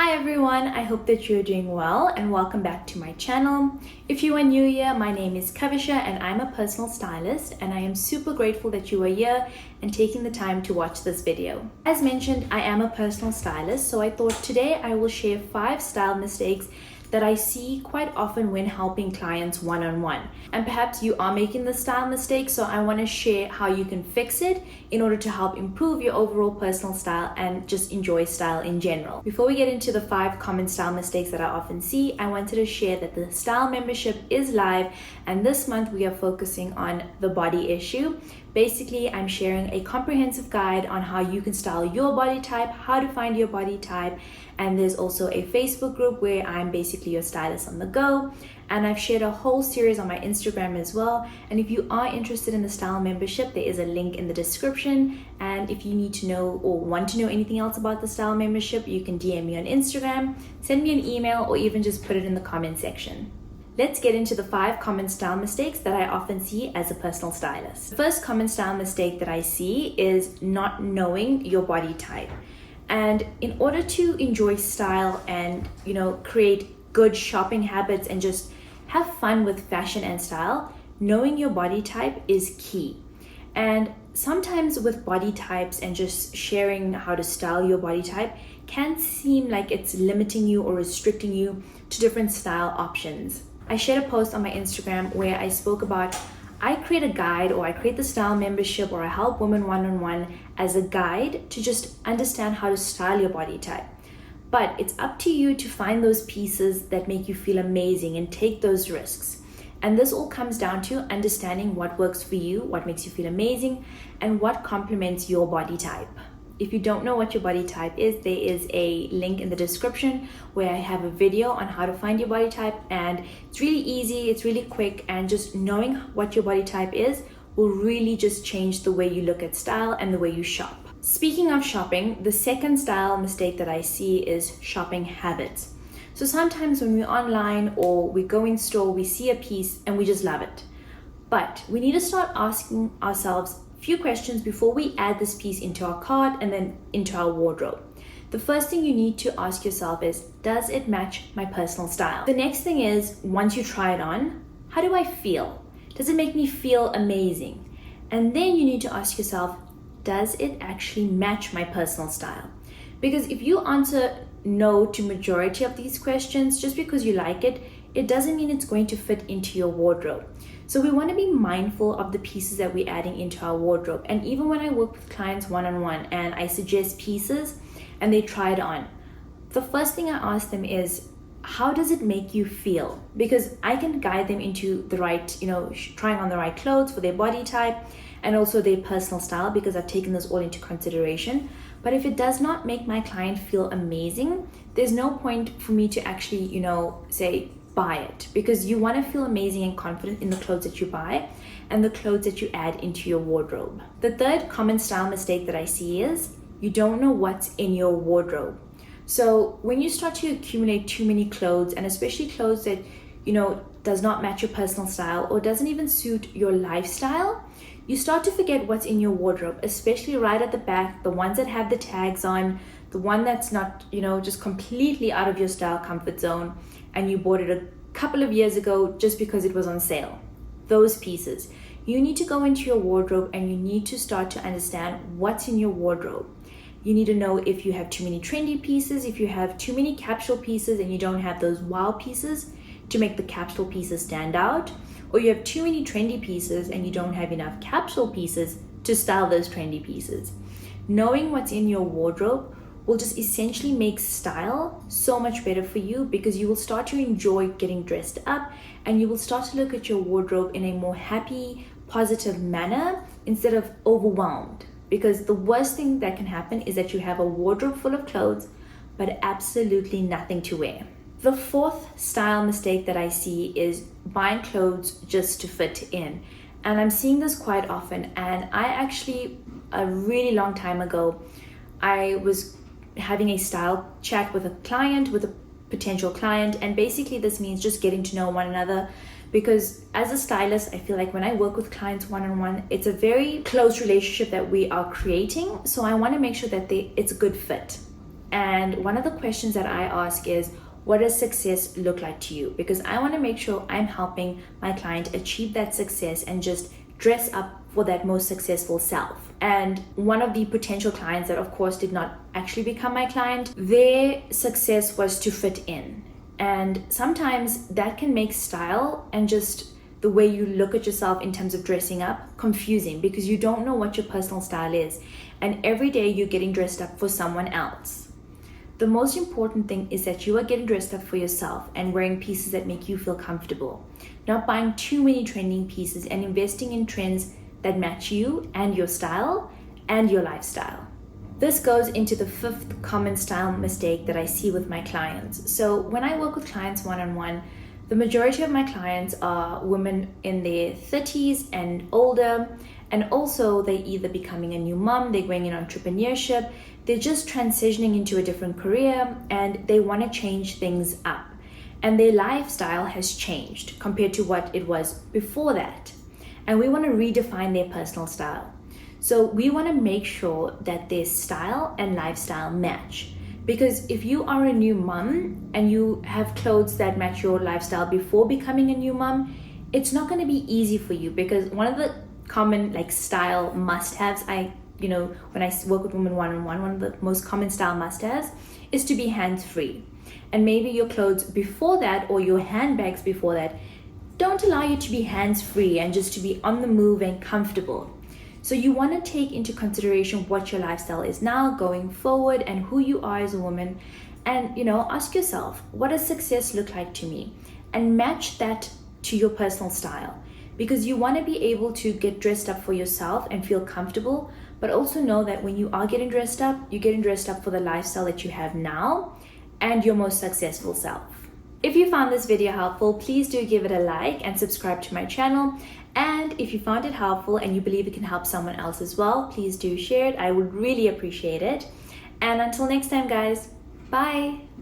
Hi everyone, I hope that you're doing well and welcome back to my channel. If you are new here, my name is Kavisha and I'm a personal stylist, and I am super grateful that you are here and taking the time to watch this video. As mentioned, I am a personal stylist, so I thought today I will share 5 style mistakes that I see quite often when helping clients one-on-one. And perhaps you are making the style mistake, so I want to share how you can fix it in order to help improve your overall personal style and just enjoy style in general. Before we get into the 5 common style mistakes that I often see, I wanted to share that the style membership is live, and this month we are focusing on the body issue. Basically, I'm sharing a comprehensive guide on how you can style your body type, how to find your body type, and there's also a Facebook group where I'm basically your stylist on the go. And I've shared a whole series on my Instagram as well. And if you are interested in the style membership, there is a link in the description. And if you need to know or want to know anything else about the style membership, you can DM me on Instagram, send me an email, or even just put it in the comment section. Let's get into the 5 common style mistakes that I often see as a personal stylist. The first common style mistake that I see is not knowing your body type. And in order to enjoy style and, create good shopping habits and just have fun with fashion and style, knowing your body type is key. And sometimes with body types and just sharing how to style your body type can seem like it's limiting you or restricting you to different style options. I shared a post on my Instagram where I spoke about I create a guide, or I create the style membership, or I help women one-on-one as a guide to just understand how to style your body type. But it's up to you to find those pieces that make you feel amazing and take those risks. And this all comes down to understanding what works for you, what makes you feel amazing, and what complements your body type. If you don't know what your body type is, there is a link in the description where I have a video on how to find your body type, and it's really easy, it's really quick, and just knowing what your body type is will really just change the way you look at style and the way you shop. Speaking of shopping, the second style mistake that I see is shopping habits. So sometimes when we're online or we go in store, we see a piece and we just love it. But we need to start asking ourselves few questions before we add this piece into our cart and then into our wardrobe. The first thing you need to ask yourself is, does it match my personal style? The next thing is, once you try it on, how do I feel? Does it make me feel amazing? And then you need to ask yourself, does it actually match my personal style? Because if you answer no to majority of these questions just because you like it, it doesn't mean it's going to fit into your wardrobe. So we want to be mindful of the pieces that we're adding into our wardrobe. And even when I work with clients one-on-one and I suggest pieces and they try it on, the first thing I ask them is, how does it make you feel? Because I can guide them into the right, trying on the right clothes for their body type and also their personal style, because I've taken this all into consideration. But if it does not make my client feel amazing, there's no point for me to actually, say, buy it, because you want to feel amazing and confident in the clothes that you buy and the clothes that you add into your wardrobe. The third common style mistake that I see is you don't know what's in your wardrobe. So when you start to accumulate too many clothes, and especially clothes that does not match your personal style or doesn't even suit your lifestyle, you start to forget what's in your wardrobe, especially right at the back, the ones that have the tags on, the one that's not just completely out of your style comfort zone, and you bought it a couple of years ago just because it was on sale. Those pieces. You need to go into your wardrobe and you need to start to understand what's in your wardrobe. You need to know if you have too many trendy pieces, if you have too many capsule pieces and you don't have those wow pieces to make the capsule pieces stand out, or you have too many trendy pieces and you don't have enough capsule pieces to style those trendy pieces. Knowing what's in your wardrobe will just essentially make style so much better for you, because you will start to enjoy getting dressed up and you will start to look at your wardrobe in a more happy, positive manner instead of overwhelmed. Because the worst thing that can happen is that you have a wardrobe full of clothes but absolutely nothing to wear. The fourth style mistake that I see is buying clothes just to fit in. And I'm seeing this quite often. And I actually, a really long time ago, I was having a style chat with a potential client, and basically this means just getting to know one another, because as a stylist, I feel like when I work with clients one-on-one, it's a very close relationship that we are creating, so I want to make sure that it's a good fit. And one of the questions that I ask is, what does success look like to you? Because I want to make sure I'm helping my client achieve that success and just dress up for that most successful self. And one of the potential clients that of course did not actually become my client, their success was to fit in. And sometimes that can make style and just the way you look at yourself in terms of dressing up confusing, because you don't know what your personal style is. And every day you're getting dressed up for someone else. The most important thing is that you are getting dressed up for yourself and wearing pieces that make you feel comfortable. Not buying too many trending pieces and investing in trends that match you and your style and your lifestyle. This goes into the fifth common style mistake that I see with my clients. So when I work with clients one-on-one, the majority of my clients are women in their 30s and older, and also they're either becoming a new mom, they're going in entrepreneurship, they're just transitioning into a different career, and they want to change things up. And their lifestyle has changed compared to what it was before that. And we want to redefine their personal style. So we want to make sure that their style and lifestyle match. Because if you are a new mom and you have clothes that match your lifestyle before becoming a new mom, it's not going to be easy for you, because one of the common style must-haves, when I work with women one-on-one, one of the most common style must-haves is to be hands-free. And maybe your clothes before that or your handbags before that don't allow you to be hands-free and just to be on the move and comfortable. So you want to take into consideration what your lifestyle is now going forward and who you are as a woman, and ask yourself, what does success look like to me? And match that to your personal style, because you want to be able to get dressed up for yourself and feel comfortable, but also know that when you are getting dressed up, you're getting dressed up for the lifestyle that you have now and your most successful self. If you found this video helpful, please do give it a like and subscribe to my channel. And if you found it helpful and you believe it can help someone else as well, please do share it. I would really appreciate it. And until next time, guys, bye.